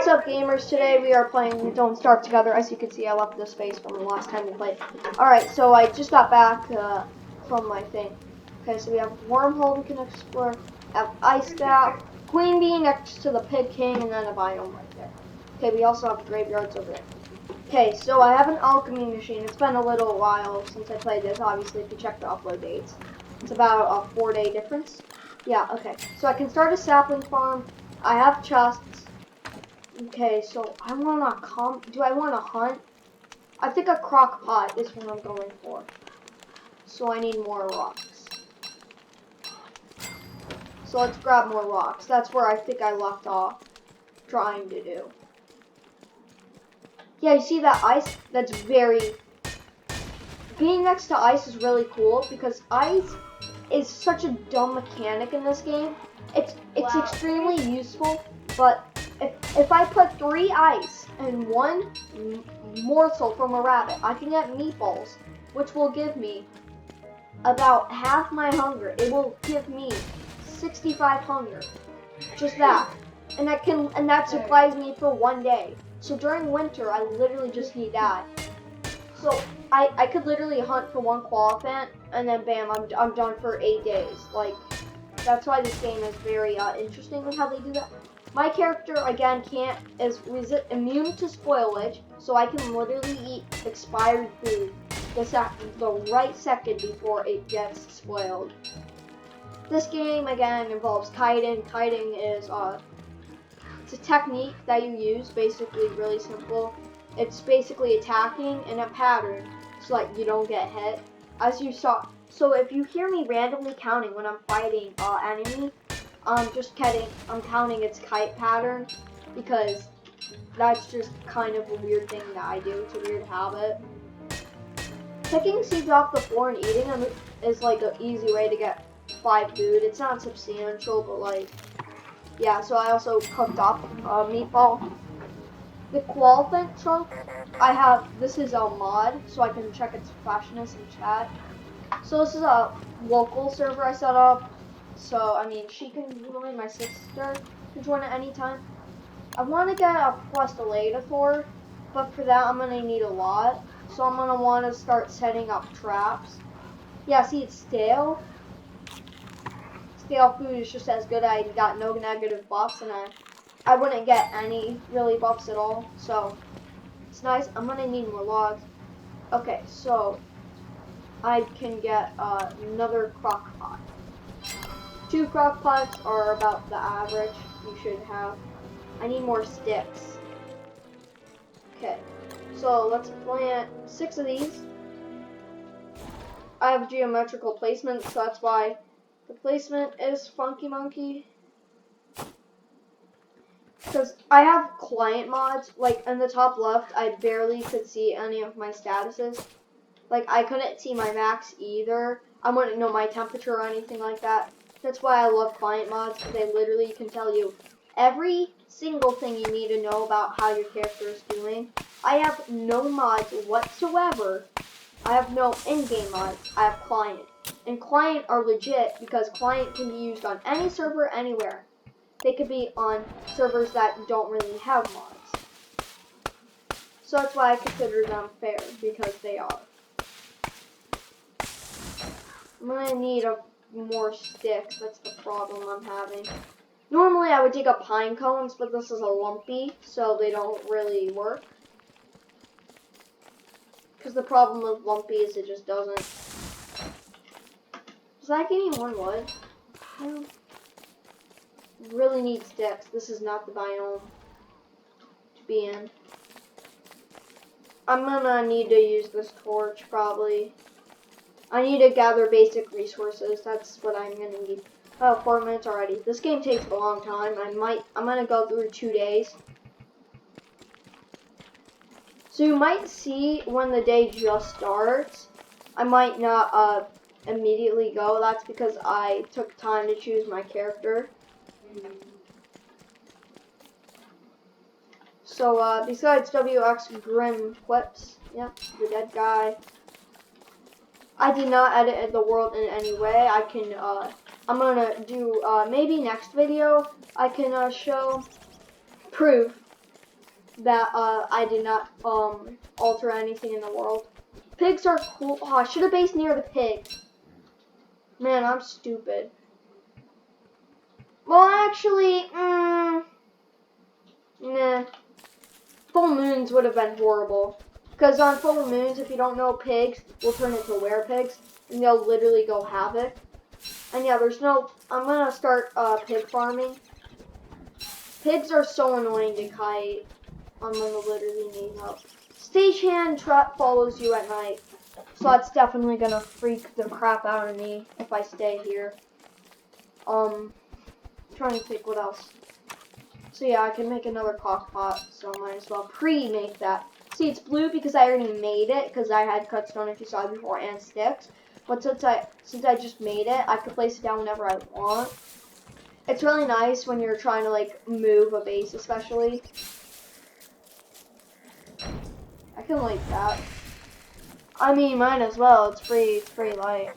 What's up, gamers? Today we are playing Don't Starve Together. As you can see, I left this space from the last time we played. Alright, so I just got back from my thing. Okay, so we have wormhole we can explore, have ice gap, queen bee next to the pig king, and then a biome right there. Okay, we also have graveyards over there. Okay, so I have an alchemy machine. It's been a little while since I played this, obviously, if you check the upload dates. It's about a 4-day difference. Yeah, okay. So I can start a sapling farm. I have chests. Okay, so I wanna do I wanna hunt? I think a crock pot is what I'm going for. So I need more rocks. So let's grab more rocks. That's where I think I left off trying to do. Yeah, you see that ice? That's being next to ice is really cool because ice is such a dumb mechanic in this game. It's extremely useful, but if I put 3 ice and 1 morsel from a rabbit, I can get meatballs, which will give me about half my hunger. It will give me 65 hunger, just that, and that supplies me for 1 day. So during winter, I literally just need that. So I could literally hunt for 1 qualifiant, and then bam, I'm done for 8 days. Like, that's why this game is very interesting with how they do that. My character, again, is immune to spoilage, so I can literally eat expired food the right second before it gets spoiled. This game, again, involves kiting. Kiting is it's a technique that you use, basically really simple. It's basically attacking in a pattern so that you don't get hit. As you saw, so if you hear me randomly counting when I'm fighting enemy, just kidding, I'm counting its kite pattern because that's just kind of a weird thing that I do. It's a weird habit. Picking seeds off the floor and eating them is like an easy way to get 5 food. It's not substantial, but like, yeah, so I also cooked up meatball. The qualifiant trunk, this is a mod, so I can check its flashiness in chat. So this is a local server I set up. So, I mean, she can join, my sister can join at any time. I want to get a Prestilator, but for that I'm going to need a lot. So I'm going to want to start setting up traps. Yeah, see, it's stale. Stale food is just as good. I got no negative buffs, and I wouldn't get any really buffs at all. So it's nice. I'm going to need more logs. Okay, so I can get another crock pot. 2 crock pots are about the average you should have. I need more sticks. Okay, so let's plant 6 of these. I have geometrical placement, so that's why the placement is funky monkey. Because I have client mods, like in the top left, I barely could see any of my statuses. Like, I couldn't see my max either. I wouldn't know my temperature or anything like that. That's why I love client mods, because they literally can tell you every single thing you need to know about how your character is doing. I have no mods whatsoever. I have no in-game mods. I have client. And client are legit, because client can be used on any server, anywhere. They could be on servers that don't really have mods. So that's why I consider them fair, because they are. I'm gonna need more sticks. That's the problem I'm having. Normally I would dig up pine cones, but this is a lumpy, so they don't really work. Because the problem with lumpy is it just doesn't. Does that give me more wood? No. Really need sticks. This is not the biome to be in. I'm gonna need to use this torch probably. I need to gather basic resources. That's what I'm gonna need. Oh, 4 minutes already. This game takes a long time. I'm gonna go through 2 days. So you might see when the day just starts. I might not immediately go. That's because I took time to choose my character. So besides WX Grim Clips, yep, the dead guy. I did not edit the world in any way. I can, I'm gonna do, maybe next video, I can, prove that I did not alter anything in the world. Pigs are cool. Oh, I should have based near the pig. Man, I'm stupid. Well, actually, nah. Full moons would have been horrible. Because on full moons, if you don't know, pigs will turn into werepigs, and they'll literally go havoc. And yeah, I'm gonna start pig farming. Pigs are so annoying to kite. I'm gonna literally need help. Stagehand trap follows you at night. So that's definitely gonna freak the crap out of me if I stay here. Trying to think what else. So yeah, I can make another cock pot, so I might as well pre-make that. See, it's blue because I already made it, because I had cut stone, if you saw it before, and sticks. But since I just made it, I can place it down whenever I want. It's really nice when you're trying to like move a base, especially. I can like that. I mean, might as well. It's pretty light.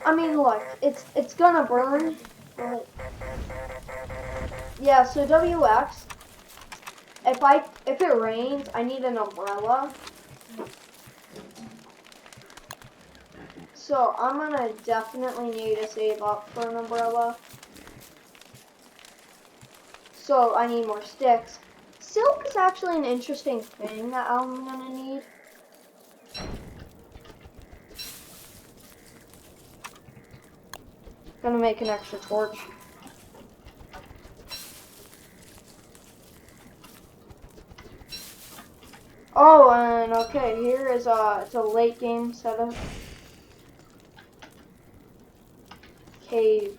I mean, look, it's gonna burn. But yeah, so WX. If it rains, I need an umbrella. So I'm gonna definitely need to save up for an umbrella. So I need more sticks. Silk is actually an interesting thing that I'm gonna need. Gonna make an extra torch. Oh, and okay, here is it's a late game setup. Cave.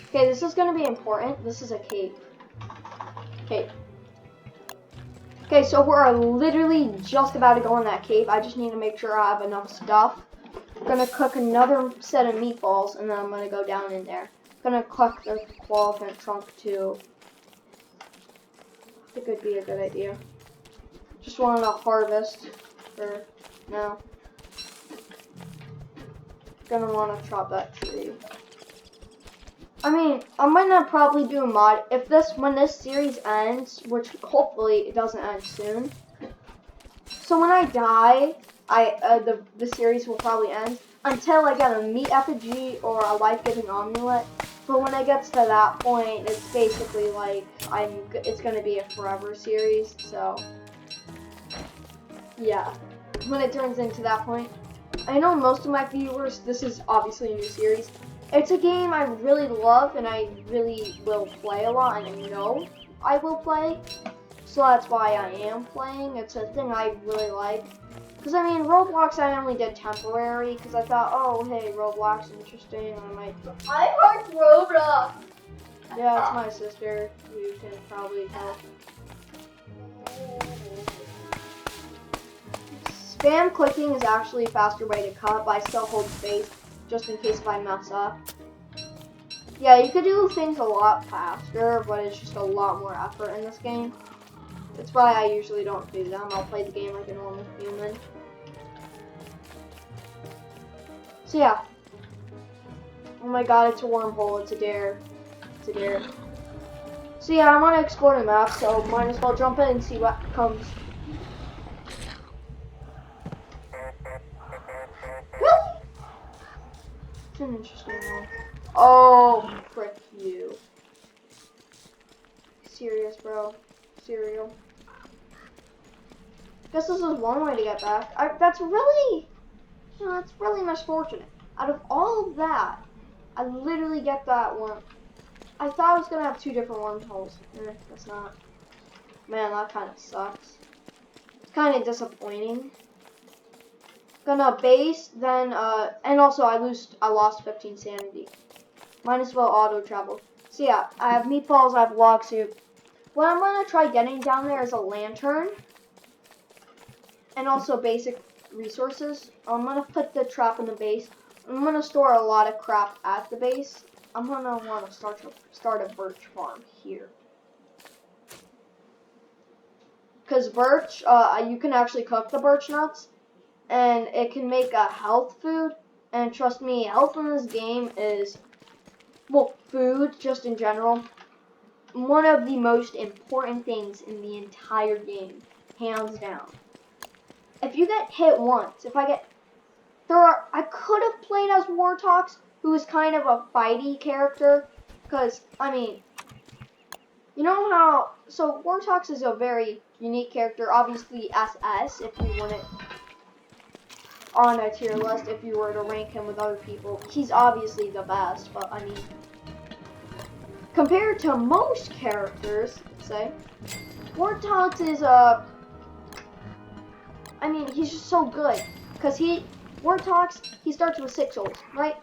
Okay, this is gonna be important. This is a cave. Cave. Okay, so we're literally just about to go in that cave. I just need to make sure I have enough stuff. I'm gonna cook another set of meatballs, and then I'm gonna go down in there. I'm gonna cook the elephant trunk too. I think it'd be a good idea. Just want to harvest for now. Gonna want to chop that tree. I mean, I'm gonna probably do a mod when this series ends, which hopefully it doesn't end soon. So when I die, the series will probably end until I get a meat effigy or a life-giving amulet. But when it gets to that point, it's basically like it's gonna be a forever series. So yeah, when it turns into that point, I know most of my viewers. This is obviously a new series. It's a game I really love and I really will play a lot, and I know I will play. So that's why I am playing. It's a thing I really like. Because, I mean, Roblox I only did temporary because I thought, oh, hey, Roblox interesting. I might... I heard Roblox. Yeah, it's my sister. You can probably tell. Spam clicking is actually a faster way to cut, but I still hold space just in case if I mess up. Yeah, you could do things a lot faster, but it's just a lot more effort in this game. That's why I usually don't do them. I'll play the game like a normal human. So yeah. Oh my god, it's a wormhole. It's a dare. It's a dare. So yeah, I want to explore the map, so might as well jump in and see what comes. Really? It's an interesting one. Oh, frick you. Serious, bro. Cereal. Guess this is one way to get back. That's really, that's really misfortunate. Out of all of that, I literally get that one. I thought I was gonna have two different wormholes. That's not. Man, that kind of sucks. It's kind of disappointing. Gonna base, then, and also I lost 15 sanity. Might as well auto travel. So yeah, I have meatballs, I have log soup. What I'm gonna try getting down there is a lantern. And also basic resources. I'm gonna put the trap in the base. I'm gonna store a lot of crap at the base. I'm gonna want to start a birch farm here. Because birch, you can actually cook the birch nuts, and it can make a health food. And trust me, health in this game is well, food just in general, one of the most important things in the entire game, hands down. If you get hit once, I could have played as Wartox, who is kind of a fighty character, because, I mean, you know how, so Wartox is a very unique character, obviously SS, if you want it on a tier list, if you were to rank him with other people. He's obviously the best, but I mean, compared to most characters, say, Wartox is I mean, he's just so good, because Wartox, he starts with 6 souls, right?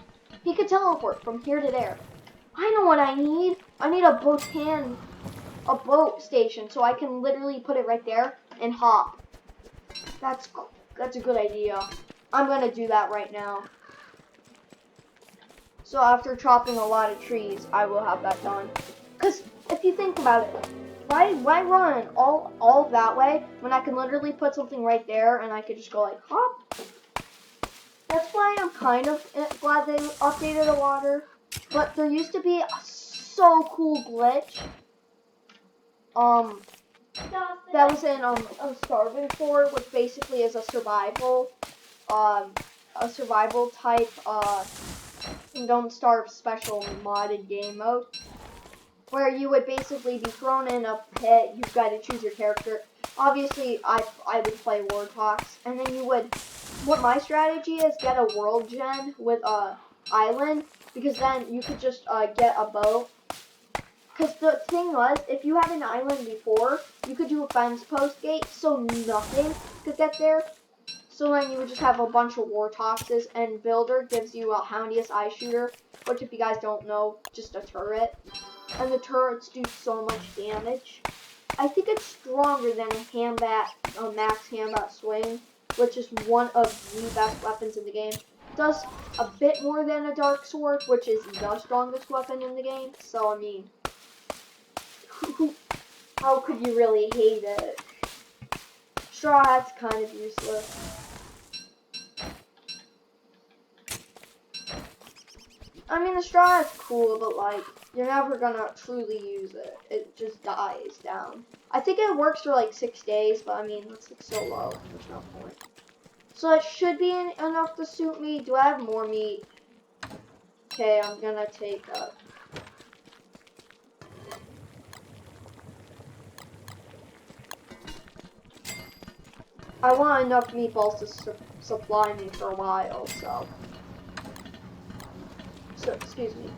He could teleport from here to there. I know what I need. I need a boat station, so I can literally put it right there and hop. That's a good idea. I'm gonna do that right now. So after chopping a lot of trees, I will have that done. Cause if you think about it, why run all that way when I can literally put something right there and I could just go like hop? That's why I'm kind of glad they updated the water. But there used to be a so cool glitch. That was in a Starving Fort, which basically is a survival type Don't Starve special modded game mode, where you would basically be thrown in a pit. You've got to choose your character. Obviously, I would play Wartox, and then you would. What my strategy is, get a world gen with a island, because then you could just get a boat. Because the thing was, if you had an island before, you could do a fence post gate, so nothing could get there. So then you would just have a bunch of Wartoxes, and Builder gives you a Houndius Eye Shooter, which if you guys don't know, just a turret. And the turrets do so much damage. I think it's stronger than a max Hambat Swing, which is one of the best weapons in the game. It does a bit more than a Dark Sword, which is the strongest weapon in the game. So, I mean, how could you really hate it? Straw Hat's kind of useless. I mean, the straw hat's cool, but like, you're never gonna truly use it. It just dies down. I think it works for like 6 days, but I mean, that's like so low. There's no point. So it should be enough to suit me. Do I have more meat? Okay, I'm gonna take up. I want enough meatballs to supply me for a while, so excuse me.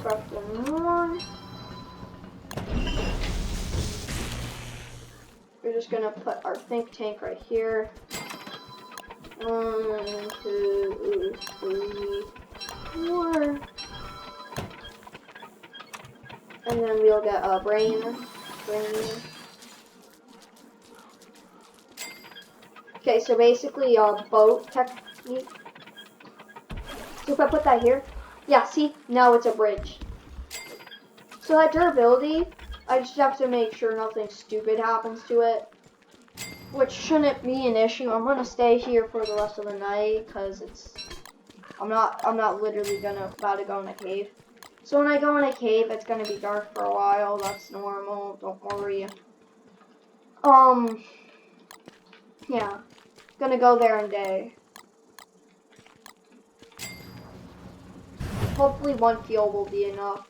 Craft one. We're just gonna put our think tank right here. 1, 2, 3, 4. And then we'll get a brain. Okay, so basically a boat technique. So if I put that here, yeah, see, now it's a bridge. So that durability, I just have to make sure nothing stupid happens to it, which shouldn't be an issue. I'm gonna stay here for the rest of the night because I'm not literally about to go in a cave. So when I go in a cave, it's gonna be dark for a while. That's normal. Don't worry. Yeah, gonna go there in day. Hopefully 1 fuel will be enough.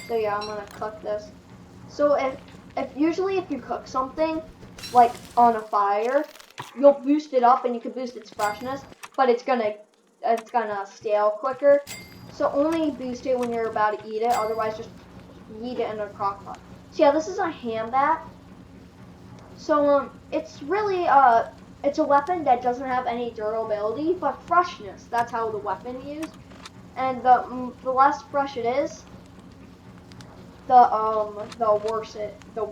So yeah, I'm gonna cook this. So usually if you cook something, like on a fire, you'll boost it up and you can boost its freshness, but it's gonna stale quicker. So only boost it when you're about to eat it, otherwise just eat it in a crock pot. So yeah, this is a Hambat. So it's really it's a weapon that doesn't have any durability, but freshness. That's how the weapon is used. And the less fresh it is, the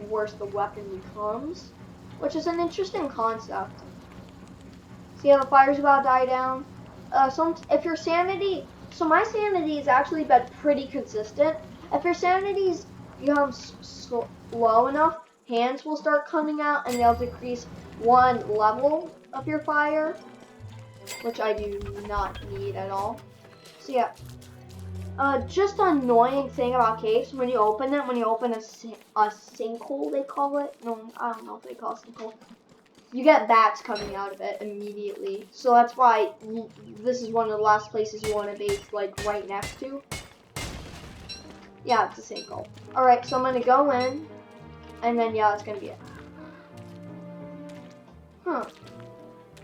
worse the weapon becomes, which is an interesting concept. See how the fire's about to die down? If your sanity, so my sanity has actually been pretty consistent. If your sanity's low enough, hands will start coming out, and they'll decrease 1 level of your fire, which I do not need at all. So yeah. Just an annoying thing about caves, when you open them, when you open a sinkhole, they call it. No, I don't know if they call it sinkhole. You get bats coming out of it immediately. So that's why this is one of the last places you want to base, like, right next to. Yeah, it's a sinkhole. Alright, so I'm going to go in, and then, yeah, that's going to be it. Huh.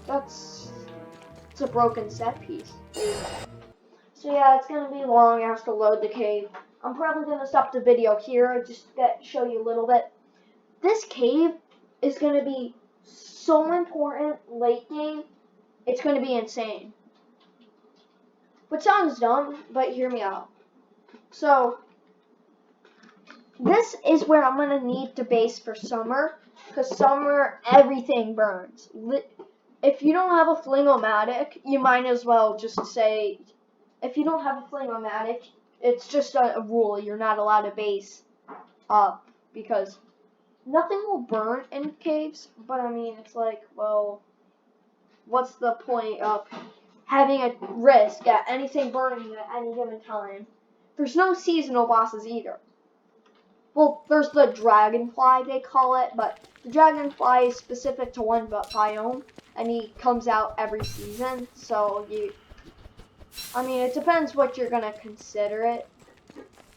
It's a broken set piece. So yeah, it's going to be long. I have to load the cave. I'm probably going to stop the video here, just to show you a little bit. This cave is going to be so important late game. It's going to be insane. Which sounds dumb, but hear me out. So, this is where I'm going to need to base for summer. Because summer, everything burns. If you don't have a fling-o-matic, you might as well just say, if you don't have a fling-o-matic, it's just a rule. You're not allowed to base up. Because nothing will burn in caves. But I mean, it's like, well, what's the point of having a risk at anything burning at any given time? There's no seasonal bosses either. Well, there's the dragonfly, they call it, but the dragonfly is specific to one biome, and he comes out every season, so I mean, it depends what you're gonna consider it.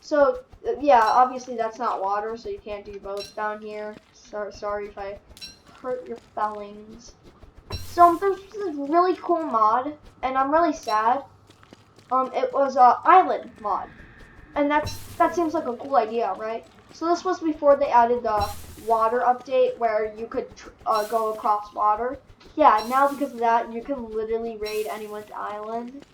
So, yeah, obviously that's not water, so you can't do both down here. Sorry if I hurt your feelings. So, there's this really cool mod, and I'm really sad. It was a island mod, and that seems like a cool idea, right? So this was before they added the water update, where you could go across water. Yeah, now because of that, you can literally raid anyone's island.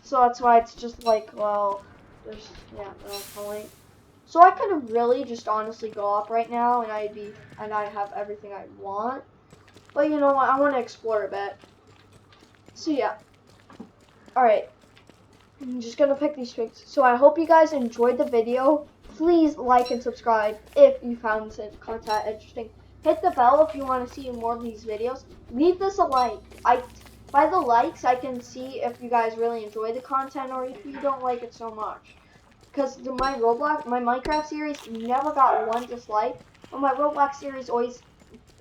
So that's why it's just like, well, there's no point. So I could really just honestly go up right now, and I'd have everything I want. But you know what? I want to explore a bit. So yeah. Alright. I'm just gonna pick these pics. So I hope you guys enjoyed the video. Please like and subscribe if you found this content interesting. Hit the bell if you want to see more of these videos. Leave this a like. By the likes, I can see if you guys really enjoy the content or if you don't like it so much. Because my Minecraft series never got one dislike. But my Roblox series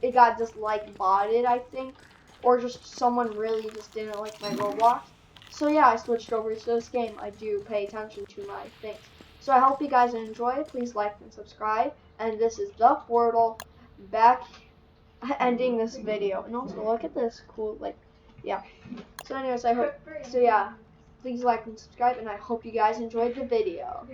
it got dislike botted, I think. Or just someone really just didn't like my Roblox. So yeah, I switched over to this game. I do pay attention to my things. So I hope you guys enjoy it. Please like and subscribe. And this is the Portal back ending this video. And also look at this cool, like, yeah. So anyways, yeah, please like and subscribe, and I hope you guys enjoyed the video.